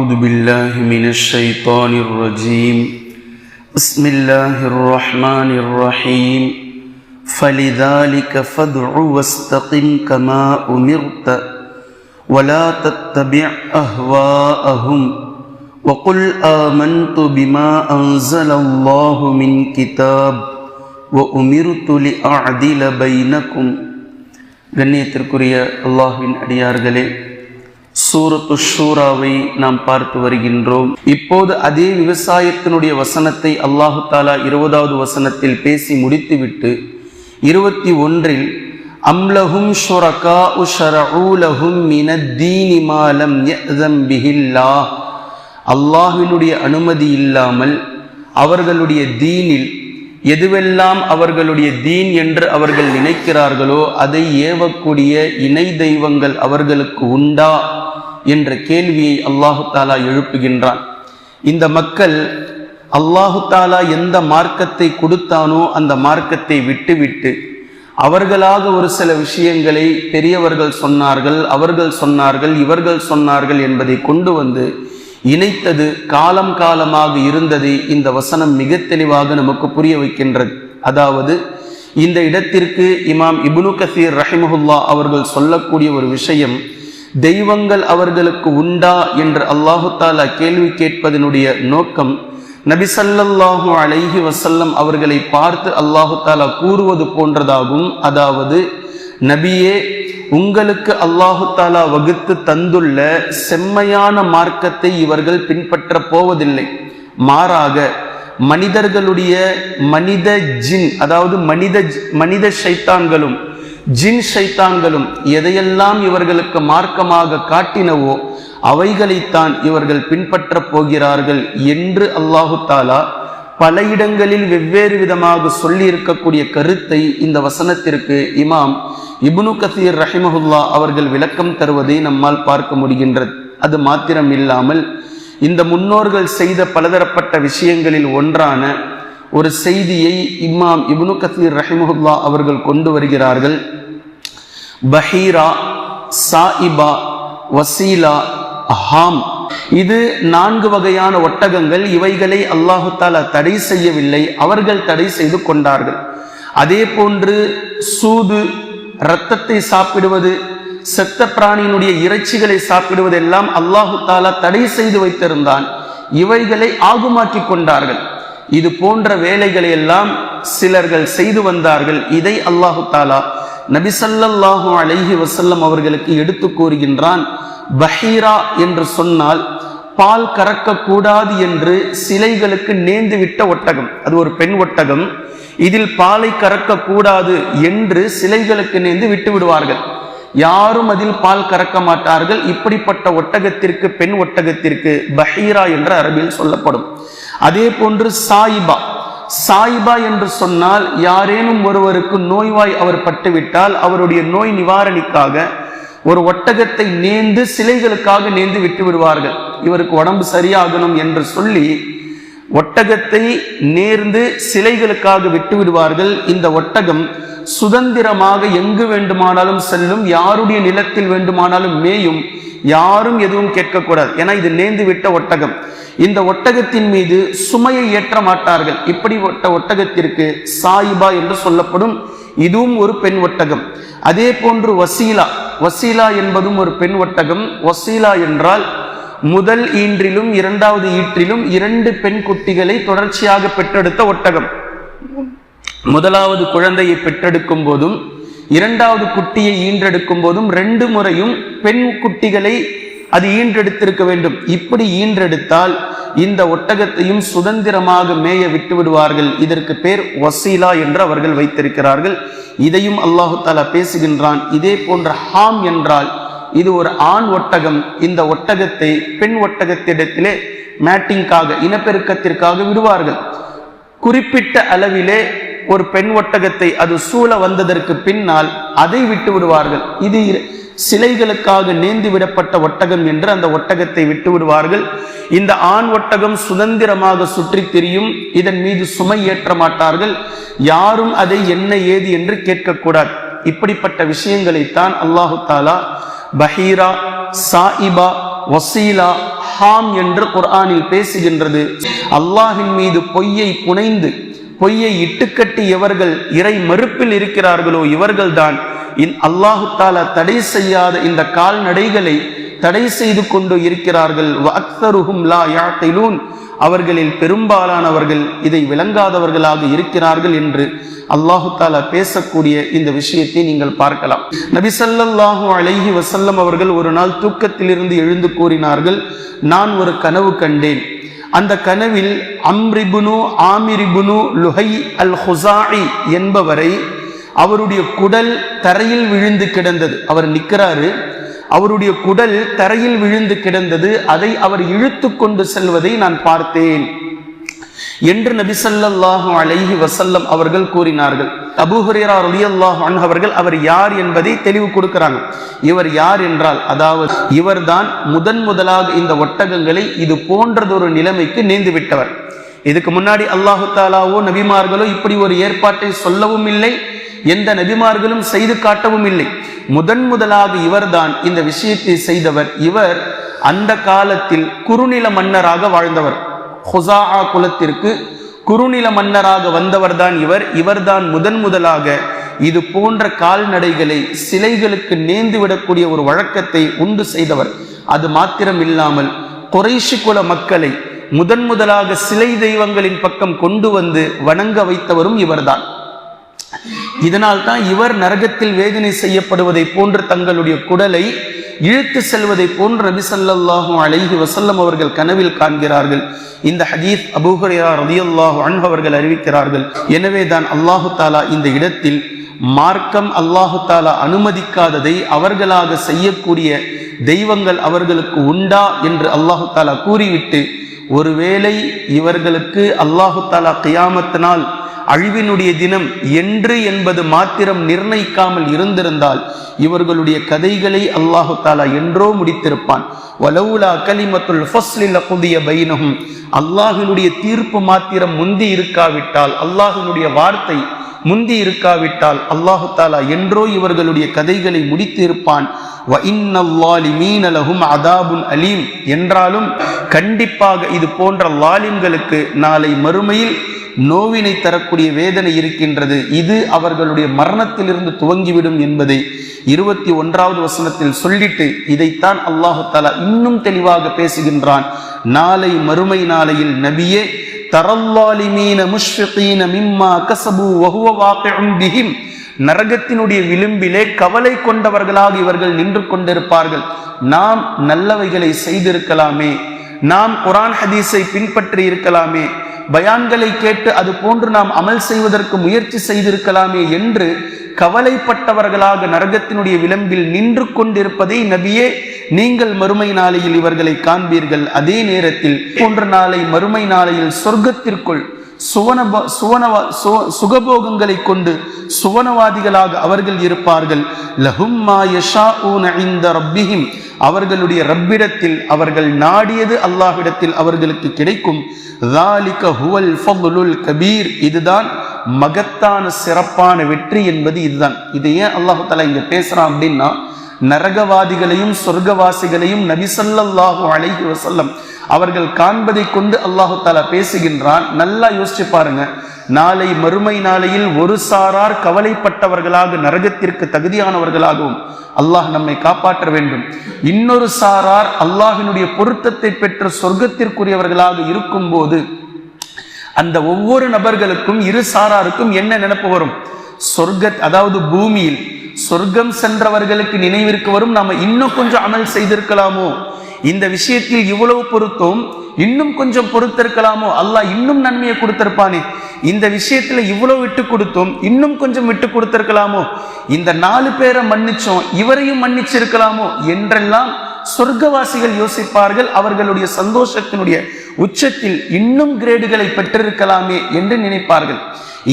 أعوذ بالله من الشيطان الرجيم بسم الله الرحمن الرحيم فلذلك فادع واستقم كما أمرت ولا تتبع أهواءهم وقل آمنت بما أنزل الله من كتاب وأمرت لأعدل بينكم. கண்ணியத்திற்குரிய அல்லாஹ்வின் அடியார்களே, சூரத்து ஷூராவை நாம் பார்த்து வருகின்றோம். இப்போது அதே விவசாயத்தினுடைய வசனத்தை அல்லாஹு தாலா 20வது வசனத்தில் பேசி முடித்துவிட்டு 21இல் அம்லஹும் ஷுரகாஉ ஷரஊ லஹும் மினத்தீனி மா லம் யஅஸம் பிஹில்லாஹ், அல்லாஹ்வினுடைய அனுமதி இல்லாமல் அவர்களுடைய தீனில் எதுவெல்லாம் அவர்களுடைய தீன் என்று அவர்கள் நினைக்கிறார்களோ அதை ஏவக்கூடிய இணை தெய்வங்கள் அவர்களுக்கு உண்டா என்ற கேள்வியை அல்லாஹு தாலா எழுப்புகின்றான். இந்த மக்கள் அல்லாஹு தாலா எந்த மார்க்கத்தை கொடுத்தானோ அந்த மார்க்கத்தை விட்டுவிட்டு அவர்களாக ஒரு சில விஷயங்களை பெரியவர்கள் சொன்னார்கள், அவர்கள் சொன்னார்கள், இவர்கள் சொன்னார்கள் என்பதை கொண்டு வந்து இணைத்தது காலம் காலமாக இருந்ததை இந்த வசனம் மிக தெளிவாக நமக்கு புரிய வைக்கின்றது. அதாவது இந்த இடத்திற்கு இமாம் இப்னு கஸீர் ரஹிமஹுல்லா அவர்கள் சொல்லக்கூடிய ஒரு விஷயம், தெய்வங்கள் அவர்களுக்கு உண்டா என்று அல்லாஹு தாலா கேள்வி கேட்பதனுடைய நோக்கம் நபி ஸல்லல்லாஹு அலைஹி வஸல்லம் அவர்களை பார்த்து அல்லாஹு தாலா கூறுவது போன்றதாகும். அதாவது நபியே, உங்களுக்கு அல்லாஹு தாலா வகுத்து தந்துள்ள செம்மையான மார்க்கத்தை இவர்கள் பின்பற்ற போவதில்லை. மாறாக மனிதர்களுடைய மனித ஜின், அதாவது மனித ஷைத்தான்களும் ஜின் ஷைத்தான்களும் எதையெல்லாம் இவர்களுக்கு மார்க்கமாக காட்டினவோ அவைகளைத்தான் இவர்கள் பின்பற்ற போகிறார்கள் என்று அல்லாஹு தாலா பல இடங்களில் வெவ்வேறு விதமாக சொல்லி இருக்கக்கூடிய கருத்தை இந்த வசனத்திற்கு இமாம் இப்னு கஸீர் ரஹிமஹுல்லா அவர்கள் விளக்கம் தருவதை நம்மால் பார்க்க முடிகின்றது. அது மாத்திரம் இல்லாமல் இந்த முன்னோர்கள் செய்த பலதரப்பட்ட விஷயங்களில் ஒன்றான ஒரு செய்தியை இமாம் இப்னு கஸீர் ரஹிமஹுல்லா அவர்கள் கொண்டு வருகிறார்கள். பஹீரா, சாயிபா, வசீலா, ஹாம், இது 4 வகையான ஒட்டகங்கள். இவைகளை அல்லாஹு தாலா தடை செய்யவில்லை, அவர்கள் தடை செய்து கொண்டார்கள். அதே போன்று சூது, இரத்தத்தை சாப்பிடுவது, செத்த பிராணியினுடைய இறைச்சிகளை சாப்பிடுவதெல்லாம் அல்லாஹு தாலா தடை செய்து வைத்திருந்தான், இவைகளை ஆகுமாக்கி கொண்டார்கள். இது போன்ற வேலைகளை எல்லாம் சிலர்கள் செய்து வந்தார்கள். இதை அல்லாஹு தாலா நபி ஸல்லல்லாஹு அலைஹி வஸல்லம் அவர்களுக்கு எடுத்து கூறுகின்றான். பஹீரா என்று சொன்னால் பால் கறக்க கூடாது என்று சிலைகளுக்கு நேர்ந்து விட்ட ஒட்டகம், அது ஒரு பெண் ஒட்டகம். இதில் பாலை கறக்க கூடாது என்று சிலைகளுக்கு நேர்ந்து விட்டு விடுவார்கள். யாரும் அதில் பால் கறக்க மாட்டார்கள். இப்படிப்பட்ட ஒட்டகத்திற்கு, பெண் ஒட்டகத்திற்கு பஹீரா என்று அரபியில் சொல்லப்படும். அதே போன்று சாயிபா, சாயிபா என்று சொன்னால் யாரேனும் ஒருவருக்கு நோய்வாய் அவர் பட்டுவிட்டால் அவருடைய நோய் நிவாரணிக்காக ஒரு ஒட்டகத்தை நேர்ந்து சிலைகளுக்காக நேர்ந்து விட்டு விடுவார்கள். இவருக்கு உடம்பு சரியாகணும் என்று சொல்லி ஒட்டகத்தை நேர்ந்து சிலைகளுக்காக விட்டு விடுவார்கள். இந்த ஒட்டகம் சுதந்திரமாக எங்கு வேண்டுமானாலும் செல்லும், யாருடைய நிலத்தில் வேண்டுமானாலும் மேயும், யாரும் எதுவும் கேட்கக்கூடாது. ஏன்னா இது நேர்ந்து விட்ட ஒட்டகம். இந்த ஒட்டகத்தின் மீது சுமையை ஏற்ற மாட்டார்கள். இப்படிப்பட்ட ஒட்டகத்திற்கு சாயிபா என்று சொல்லப்படும். இதுவும் ஒரு பெண் ஒட்டகம். அதே போன்று வசீலா, வசீலா என்பதும் ஒரு பெண் ஒட்டகம். வசீலா என்றால் முதல் ஈன்றிலும் 2வது ஈற்றிலும் 2 பெண் குட்டிகளை தொடர்ச்சியாக பெற்றெடுத்த ஒட்டகம். முதலாவது குழந்தையை பெற்றெடுக்கும் போதும் 2வது குட்டியை ஈன்றெடுக்கும் போதும் 2 முறையும் பெண் குட்டிகளை அது ஈன்றெடுத்திருக்க வேண்டும். இப்படி ஈன்றெடுத்தால் இந்த ஒட்டகத்தையும் சுதந்திரமாக மேய விட்டு விடுவார்கள். இதற்கு பேர் வசீலா என்று அவர்கள் வைத்திருக்கிறார்கள். இதையும் அல்லாஹு தாலா பேசுகின்றான். இதே போன்ற ஹாம் என்றால் இது ஒரு ஆண் ஒட்டகம். இந்த ஒட்டகத்தை பெண் ஒட்டகத்திடத்திலே மேட்டிங்காக, இனப்பெருக்கத்திற்காக விடுவார்கள். குறிப்பிட்ட அளவிலே ஒரு பெண் ஒட்டகத்தை அது சூழ வந்ததற்கு பின்னால் அதை விட்டு விடுவார்கள். இது சிலைகளுக்காக நேர்ந்து விடப்பட்ட ஒட்டகம் என்று அந்த ஒட்டகத்தை விட்டு விடுவார்கள். இந்த ஆண் ஒட்டகம் சுதந்திரமாக சுற்றி திரியும். இதன் மீது சுமை ஏற்ற மாட்டார்கள். யாரும் அதை என்ன ஏது என்று கேட்கக்கூடாது. இப்படிப்பட்ட விஷயங்களைத்தான் அல்லாஹு தாலா பஹீரா, சாயிபா, வசீலா, அஃப்ஹாம் என்று குர்ஆனில் பேசுகின்றது. அல்லாஹின் மீது பொய்யை புனைந்து பொய்யை இட்டுக்கட்டி எவர்கள் இறை மறுப்பில் இருக்கிறார்களோ இவர்கள்தான் அல்லாஹு தஆலா தடை செய்யாத இந்த கால்நடைகளை தடை செய்து கொண்டு இருக்கிறார்கள். வஅக்ஸருஹும் லா யஅகிலூன், அவர்களில் பெரும்பாலானவர்கள் இதை விளங்காதவர்களாக இருக்கிறார்கள் என்று அல்லாஹு தஆலா பேசக்கூடிய இந்த விஷயத்தை நீங்கள் பார்க்கலாம். நபி ஸல்லல்லாஹு அலைஹி வஸல்லம் அவர்கள் ஒரு நாள் தூக்கத்திலிருந்து எழுந்து கூறினார்கள், நான் ஒரு கனவு கண்டேன். அந்த கனவில் ஆமிர் இப்னு லுஹை அல் ஹுஸாஇ என்பவரை அவருடைய குடல் தரையில் விழுந்து கிடந்தது. அவர் நிற்கிறாரு, அவருடைய குடல் தரையில் விழுந்து கிடந்தது. அதை அவர் இழுத்து கொண்டு செல்வதை நான் பார்த்தேன் என்று நபி ஸல்லல்லாஹு அலைஹி வஸல்லம் அவர்கள் கூறினார்கள். அபூ ஹுரைரா ரலியல்லாஹு அன்ஹு அவர்கள் அவர் யார் என்பதை தெளிவு கொடுக்கிறாங்க. இவர் யார் என்றால், அதாவது இவர்தான் முதலாக இந்த ஒட்டகங்களை இது போன்றதொரு நிலைமைக்கு நேர்ந்து விட்டவர். இதுக்கு முன்னாடி அல்லாஹு தஆலாவோ நபிமார்களோ இப்படி ஒரு ஏற்பாட்டை சொல்லவும் இல்லை, எந்த நபிமார்களும் செய்து காட்டவும் இல்லை. முதலாக இவர்தான் இந்த விஷயத்தை செய்தவர். இவர் அந்த காலத்தில் குறுநில மன்னராக வாழ்ந்தவர். ஹுஸாஆ குலத்திற்கு குறுநில மன்னராக வந்தவர் தான் இவர்தான் முதலாக இது போன்ற கால்நடைகளை சிலைகளுக்கு நேர்ந்து விடக்கூடிய ஒரு வழக்கத்தை உண்டு செய்தவர். அது மாத்திரம் இல்லாமல் குறைஷி குல மக்களை முதலாக சிலை தெய்வங்களின் பக்கம் கொண்டு வந்து வணங்க வைத்தவரும் இவர்தான். இதனால் தான் இவர் நரகத்தில் வேதனை செய்யப்படுவதை போன்று தங்களுடைய குடலை இழுத்து செல்வதை போன்று நபி ஸல்லல்லாஹு அலைஹி வஸல்லம் அவர்கள் கனவில் காண்கிறார்கள். இந்த ஹதீஸ் அபூ ஹுரைரா ரலியல்லாஹு அன்ஹு அவர்கள் அறிவிக்கிறார்கள். எனவே தான் அல்லாஹு தஆலா இந்த இடத்தில் மார்க்கம் அல்லாஹு தஆலா அனுமதிக்காததை அவர்களாக செய்யக்கூடிய தெய்வங்கள் அவர்களுக்கு உண்டா என்று அல்லாஹு தஆலா கூறிவிட்டு, ஒருவேளை இவர்களுக்கு அல்லாஹு தஆலா கியாமத்தினால் அழிவினுடைய தினம் என்று என்பது மாத்திரம் நிர்ணயிக்காமல் இருந்திருந்தால் இவர்களுடைய கதைகளை அல்லாஹு தஆலா என்றோ முடித்திருப்பான். வலவுலா கலிமத்துல் ஃபஸ்லி லகுதிய பைனஹும், அல்லாஹ்வினுடைய தீர்ப்பு மாத்திரம் முந்தி இருக்காவிட்டால், அல்லாஹ்வினுடைய வார்த்தை முந்தி இருக்காவிட்டால் அல்லாஹு தஆலா என்றோ இவர்களுடைய கதைகளை முடித்து இருப்பான். வ இன்னல்லாலிமீன லஹும் அதாபுன் அலீம், என்றாலும் கண்டிப்பாக இது போன்ற லாலிம்களுக்கு நாளை மறுமையில் நோவினை தரக்கூடிய வேதனை இருக்கின்றது. இது அவர்களுடைய மரணத்திலிருந்து துவங்கிவிடும் என்பதை 21வது வசனத்தில் சொல்லிட்டு இதைத்தான் அல்லாஹு தஆலா இன்னும் தெளிவாக பேசுகின்றான். நாளை மறுமை நாளையில் நபியே, தரல்லாலிமீன முஷ்ஃபிகீன மிம்மா கஸபு வஹுவ வாகிஉன் பிஹிம், நரகத்தினுடைய விளிம்பிலே கவலை கொண்டவர்களாக இவர்கள் நின்று கொண்டிருப்பார்கள். நாம் நல்லவைகளை செய்திருக்கலாமே, நாம் குர்ஆன் ஹதீஸை பின்பற்றி இருக்கலாமே, பயான்களை கேட்டு அது போன்று நாம் அமல் செய்வதற்கு முயற்சி செய்திருக்கலாமே என்று கவலைப்பட்டவர்களாக நரகத்தினுடைய விளிம்பில் நின்று கொண்டிருப்பதை நபியே நீங்கள் மறுமை நாளையில் இவர்களை காண்பீர்கள். அதே நேரத்தில் போன்ற நாளை மறுமை நாளையில் சொர்க்கத்திற்குள் சுகபோகங்களை கொண்டு சுவனவாதிகளாக அவர்கள் இருப்பார்கள். லஹும் மா யஷாஊன இன்த ரப்பிஹிம், அவர்களுடைய ரப்பிடத்தில் அவர்கள் நாடியது அல்லாஹ்விடத்தில் அவர்களுக்கு கிடைக்கும். ذَلِكَ هُوَ الْفَضْلُ الْكَبِيرُ, இதுதான் மகத்தான சிறப்பான வெற்றி என்பது இதுதான். இது ஏன் அல்லாஹ் தஆலா இங்க பேசுறான் அப்படின்னா, நரகவாதிகளையும் சொர்க்கவாசிகளையும் நபி ஸல்லல்லாஹு அலைஹி வஸல்லம் அவர்கள் காண்பதை கொண்டு அல்லாஹ் தஆலா பேசுகின்றான். நல்லா யோசிச்சு பாருங்க, நாளை மறுமை நாளையில் ஒரு சாரார் கவலைப்பட்டவர்களாக நரகத்திற்கு தகுதியானவர்களாகவும் அல்லாஹ் நம்மை காப்பாற்ற வேண்டும். இன்னொரு சாரார் அல்லாஹ்வினுடைய பொருத்தத்தை பெற்ற சொர்க்கத்திற்குரியவர்களாக இருக்கும் போது அந்த ஒவ்வொரு நபர்களுக்கும் இரு சாராருக்கும் என்ன நினைப்பு வரும்? அதாவது பூமியில் சொர்க்கம் சென்றவர்களுக்கு நினைவிற்கு வரும், நாம இன்னும் கொஞ்சம் அமல் செய்திருக்கலாமோ, இந்த விஷயத்தில் இவ்வளவு பொருத்தம் இன்னும் கொஞ்சம் பொறுத்திருக்கலாமோ, அல்லாஹ் இன்னும் நன்மையை கொடுத்திருப்பானே, இந்த விஷயத்துல இவ்வளவு விட்டு கொடுத்தோம் இன்னும் கொஞ்சம் விட்டு கொடுத்திருக்கலாமோ, இந்த 4 பேரை மன்னிச்சோம் இவரையும் மன்னிச்சிருக்கலாமோ என்றெல்லாம் சொர்க்கவாசிகள் யோசிப்பார்கள். அவர்களுடைய சந்தோஷத்தினுடைய உச்சத்தில் இன்னும் கிரேடுகளை பெற்றிருக்கலாமே என்று நினைப்பார்கள்.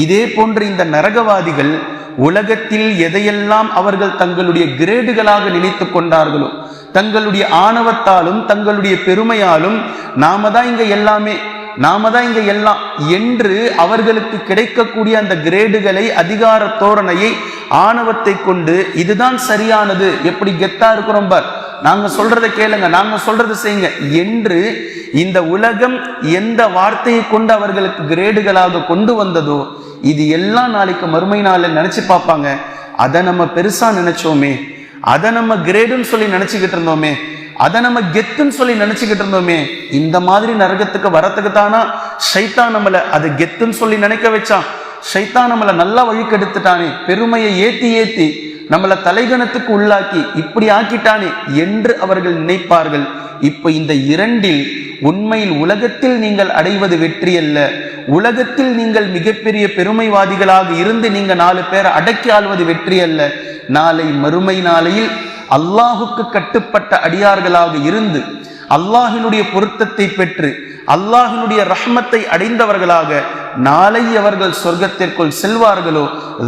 இதே போன்று இந்த நரகவாதிகள் உலகத்தில் எதையெல்லாம் அவர்கள் தங்களுடைய கிரேடுகளாக நினைத்து கொண்டார்களோ, தங்களுடைய ஆணவத்தாலும் தங்களுடைய பெருமையாலும் நாம தான் இங்க எல்லாம் என்று அவர்களுக்கு கிடைக்கக்கூடிய அந்த கிரேடுகளை, அதிகார தோரணையை, ஆணவத்தை கொண்டு இதுதான் சரியானது, எப்படி கெத்தா இருக்கிறோம் பார், நாங்க சொல்றதை கேளுங்க, நாங்க சொல்றதை செய்யுங்க என்று இந்த உலகம் எந்த வார்த்தையை கொண்டு அவர்களுக்கு கிரேடுகளாக கொண்டு வந்ததோ இது எல்லாம் நாளைக்கு மறுமை நாளில் நினைச்சு பார்ப்பாங்க. அதை நம்ம பெருசா நினைச்சோமே, அதை நம்ம கிரேடுன்னு சொல்லி நினைச்சுக்கிட்டு இருந்தோமே, அதை நம்ம கெத்துன்னு சொல்லி நினைச்சுக்கிட்டு இருந்தோமே, இந்த மாதிரி நரகத்துக்கு வரத்துக்கு தானா ஷைத்தான் நம்மளை அது கெத்துன்னு சொல்லி நினைக்க வச்சான். ஷைத்தான் நம்மளை நல்லா வழிக்கெடுத்துட்டானே, பெருமையை ஏத்தி ஏத்தி நம்மளை தலைகணத்துக்கு உள்ளாக்கி இப்படி ஆக்கிட்டானே என்று அவர்கள் நினைப்பார்கள். இப்ப இந்த இரண்டில் உண்மையில் உலகத்தில் நீங்கள் அடைவது வெற்றி அல்ல, உலகத்தில் நீங்கள் மிகப்பெரிய பெருமைவாதிகளாக இருந்து நீங்க 4 பேரை அடக்கி ஆள்வது வெற்றி அல்ல. நாளை மறுமை நாளையில் அல்லாஹுக்கு கட்டுப்பட்ட அடியார்களாக இருந்து அல்லாஹினுடைய பொருத்தத்தை பெற்று அல்லாஹினுடைய ரஹ்மத்தை அடைந்தவர்களாக நாளை அவர்கள் சொர்க்கத்திற்குள் செல்வார்களோ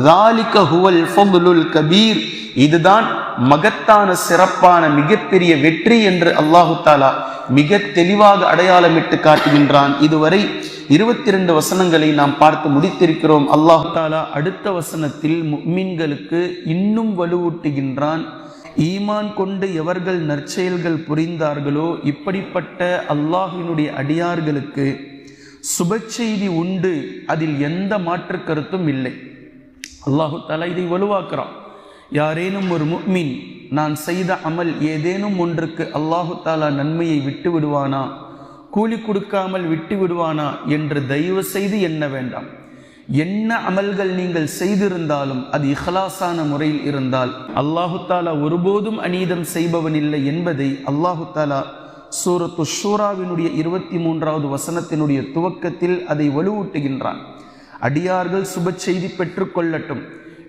ذَلِكَ هُوَ الْفَضْلُ الْكَبِيرُ, இதுதான் மகத்தான சிறப்பான மிகப்பெரிய வெற்றி என்று அல்லாஹு தாலா மிக தெளிவாக அடையாளமிட்டு காட்டுகின்றான். இதுவரை 22 வசனங்களை நாம் பார்த்து முடித்திருக்கிறோம். அல்லாஹு தாலா அடுத்த வசனத்தில் முஃமின்களுக்கு இன்னும் வலுவூட்டுகின்றான். ஈமான் கொண்டு எவர்கள் நற்செயல்கள் புரிந்தார்களோ இப்படிப்பட்ட அல்லாஹ்வினுடைய அடியார்களுக்கு சுப செய்தி உண்டு, அதில் எந்த மாற்று கருத்தும் இல்லை. அல்லாஹு தஆலா இதை வலுவாக்குறான். யாரேனும் ஒரு முஃமின் நான் செய்த அமல் ஏதேனும் ஒன்றுக்கு அல்லாஹு தஆலா நன்மையை விட்டு விடுவானா, கூலி கொடுக்காமல் விட்டு விடுவானா என்று தயவு செய்து எண்ண வேண்டாம். என்ன அமல்கள் நீங்கள் செய்திருந்தாலும் அது இஹ்லாஸான முறையில் இருந்தால் அல்லாஹு தாலா ஒருபோதும் அநீதம் செய்பவன் இல்லை என்பதை அல்லாஹு தாலா சூரத்து ஷூராவினுடைய 23வது வசனத்தினுடைய துவக்கத்தில் அதை வலுவூட்டுகின்றான். அடியார்கள் சுப செய்தி பெற்றுக்கொள்ளட்டும்.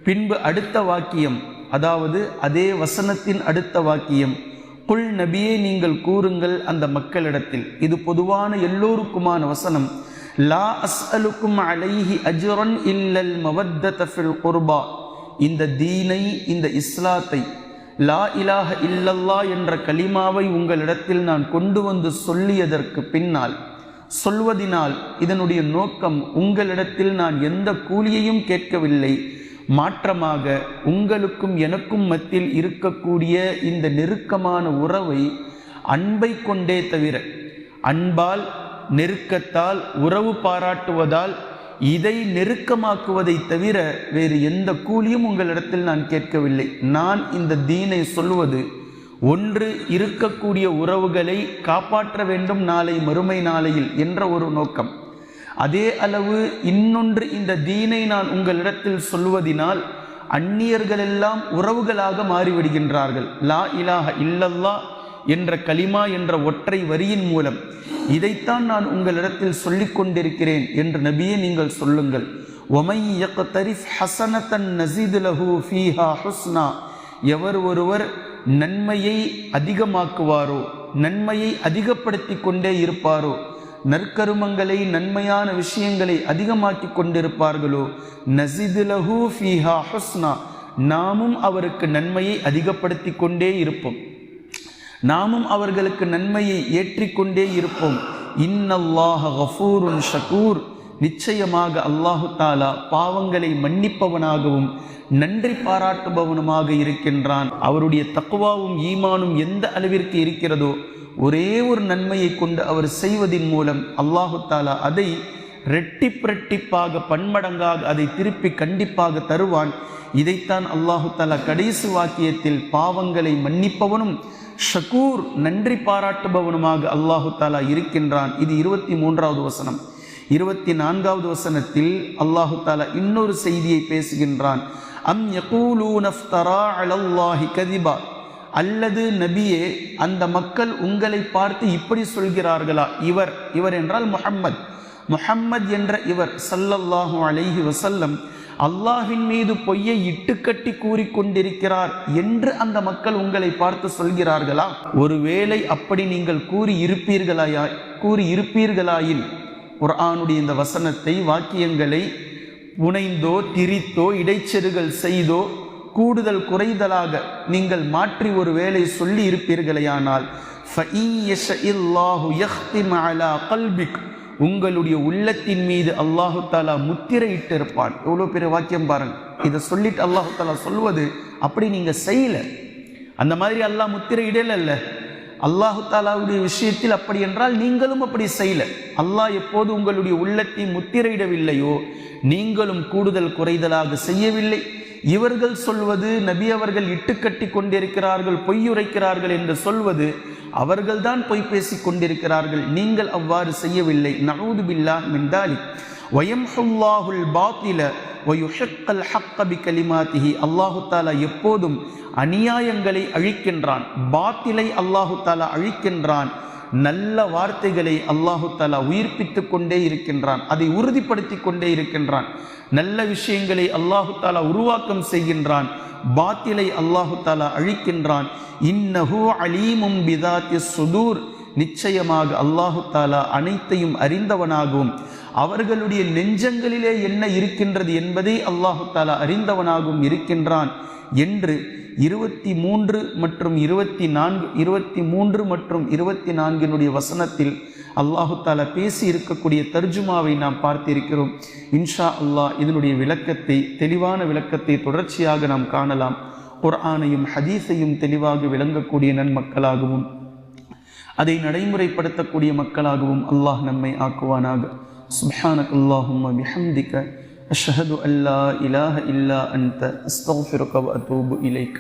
பின்பு அடுத்த வாக்கியம், அதாவது அதே வசனத்தின் அடுத்த வாக்கியம், குல் நபியே நீங்கள் கூறுங்கள் அந்த மக்களிடத்தில், இது பொதுவான எல்லோருக்குமான வசனம். லா அஸ்அலுக்கும் அலைஹி அஜ்ரன் இல்லல் மவத்தத ஃபில் குர்பா, இந்த தீனை இந்த இஸ்லாத்தை லா இலாஹ இல்லல்லா என்ற கலிமாவை உங்களிடத்தில் நான் கொண்டு வந்து சொல்லியதற்கு பின்னால் சொல்வதினால் இதனுடைய நோக்கம் உங்களிடத்தில் நான் எந்த கூலியையும் கேட்கவில்லை, மாற்றமாக உங்களுக்கும் எனக்கும் மத்தியில் இருக்கக்கூடிய இந்த நெருக்கமான உறவை அன்பை கொண்டே தவிர, அன்பால் நெருக்கத்தால் உறவு பாராட்டுவதால் இதை நெருக்கமாக்குவதை தவிர வேறு எந்த கூலியும் உங்களிடத்தில் நான் கேட்கவில்லை. நான் இந்த தீனை சொல்வது ஒன்று இருக்கக்கூடிய உறவுகளை காப்பாற்ற வேண்டும் நாளை மறுமை நாளையில் என்ற ஒரு நோக்கம். அதே அளவு இன்னொன்று, இந்த தீனை நான் உங்களிடத்தில் சொல்வதினால் அந்நியர்களெல்லாம் உறவுகளாக மாறிவிடுகின்றார்கள். லா இலாஹ இல்லல்லா என்ற கலிமா என்ற ஒற்றை வரியின் மூலம் இதைத்தான் நான் உங்களிடத்தில் சொல்லிக் கொண்டிருக்கிறேன் என்று நபியே நீங்கள் சொல்லுங்கள். ஒமை யக்தரிஃப் ஹஸனத்தன் நஸீது லஹு ஃபீஹா ஹுஸ்னா, எவர் ஒருவர் நன்மையை அதிகமாக்குவாரோ, நன்மையை அதிகப்படுத்தி கொண்டே இருப்பாரோ, நற்கருமங்களை நன்மையான விஷயங்களை அதிகமாக்கி கொண்டிருப்பார்களோ, நஸீது லஹு ஃபீஹா ஹுஸ்னா, நாமும் அவருக்கு நன்மையை அதிகப்படுத்தி கொண்டே இருப்போம், நாமும் அவர்களுக்கு நன்மையை ஏற்றிக்கொண்டே இருப்போம். இன்னல்லாஹ கஃபூருன் ஷகூர், நிச்சயமாக அல்லாஹு தாலா பாவங்களை மன்னிப்பவனாகவும் நன்றி பாராட்டுபவனுமாக இருக்கின்றான். அவருடைய தக்வாவும் ஈமானும் எந்த அளவிற்கு இருக்கிறதோ ஒரே ஒரு நன்மையை கொண்டு அவர் செய்வதின் மூலம் அல்லாஹு தாலா அதை ரெட்டிப்பாக பன்மடங்காக அதை திருப்பி கண்டிப்பாக தருவான். இதைத்தான் அல்லாஹு தாலா கடைசி வாக்கியத்தில் பாவங்களை மன்னிப்பவனும் ஷகூர் நன்றி பாராட்டுபவனுமாக அல்லாஹு தாலா இருக்கின்றான். இது 23வது வசனம். 24வது வசனத்தில் அல்லாஹு தாலா இன்னொரு செய்தியை பேசுகின்றான். அம் யகூலூன இஃப்தரா அலல்லாஹி கதிபா, அல்லது நபியே அந்த மக்கள் உங்களை பார்த்து இப்படி சொல்கிறார்களா, இவர் என்றால் முஹம்மத் என்ற இவர் ஸல்லல்லாஹு அலைஹி வஸல்லம் அல்லாஹ்வின் மீது பொய்யை இட்டுக்கட்டி கூறிக்கொண்டிருக்கிறார் என்று அந்த மக்கள் உங்களை பார்த்து சொல்கிறார்களா? ஒருவேளை அப்படி நீங்கள் கூறி இருப்பீர்களாயில் குர்ஆனுடைய இந்த வசனத்தை வாக்கியங்களை புனைந்தோ திரித்தோ இடைச்செருகள் செய்தோ கூடுதல் குறைதலாக நீங்கள் மாற்றி ஒரு வேளை சொல்லி இருப்பீர்களேயானால் உங்களுடைய உள்ளத்தின் மீது அல்லாஹு தாலா முத்திரையிட்டு இருப்பான். எவ்வளோ பெரிய வாக்கியம் பாருங்க. இதை சொல்லிட்டு அல்லாஹு தாலா சொல்வது, அப்படி நீங்க செய்யல, அந்த மாதிரி அல்லாஹ் முத்திரையிடல அல்ல. அல்லாஹு தாலாவுடைய விஷயத்தில் அப்படி என்றால் நீங்களும் அப்படி செய்யல. அல்லாஹ் எப்போது உங்களுடைய உள்ளத்தை முத்திரையிடவில்லையோ நீங்களும் கூடுதல் குறைதலாக செய்யவில்லை. இவர்கள் சொல்வது நபி அவர்கள் இட்டுக்கட்டி கொண்டிருக்கிறார்கள், பொய்யுரைக்கிறார்கள் என்று சொல்வது அவர்கள்தான் பொய் பேசி கொண்டிருக்கிறார்கள். நீங்கள் அவ்வாறு செய்யவில்லை. நஊது பில்லாஹ் மின் தாலிக். வயம்ஹுல்லாஹுல் பாத்தில வயுஹிக்கல் ஹக்க பிகலிமாத்திஹி. அல்லாஹு தாலா எப்போதும் அநியாயங்களை அழிக்கின்றான், பாத்திலை அல்லாஹு தாலா அழிக்கின்றான். நல்ல வார்த்தைகளை அல்லாஹு தாலா உயிர்ப்பித்து கொண்டே இருக்கின்றான், அதை உறுதிப்படுத்தி கொண்டே இருக்கின்றான். நல்ல விஷயங்களை அல்லாஹு தாலா உருவாக்கம் செய்கின்றான், பாத்திலை அல்லாஹு தாலா அழிக்கின்றான். இன்னஹு அலீமும் பிதாத்தி சுதூர். நிச்சயமாக அல்லாஹு தாலா அனைத்தையும் அறிந்தவனாகவும் அவர்களுடைய நெஞ்சங்களிலே என்ன இருக்கின்றது என்பதை அல்லாஹு தாலா அறிந்தவனாகவும் இருக்கின்றான் என்று 23 மற்றும் 24 வசனத்தில் அல்லாஹு தாலா பேசி இருக்கக்கூடிய தர்ஜுமாவை நாம் பார்த்திருக்கிறோம். இன்ஷா அல்லாஹ் இதனுடைய விளக்கத்தை, தெளிவான விளக்கத்தை தொடர்ச்சியாக நாம் காணலாம். குர்ஆனையும் ஹதீஸையும் தெளிவாக விளங்கக்கூடிய நன்மக்களாகவும் அதை நடைமுறைப்படுத்தக்கூடிய மக்களாகவும் அல்லாஹ் நம்மை ஆக்குவானாக. சுப்ஹானக அல்லாஹும்ம பிஹம்திக அஷ்ஹது அல்லா இலாஹ இல்லா அன்த அஸ்தக்ஃபிருக வ அத்தூபு இலைக்.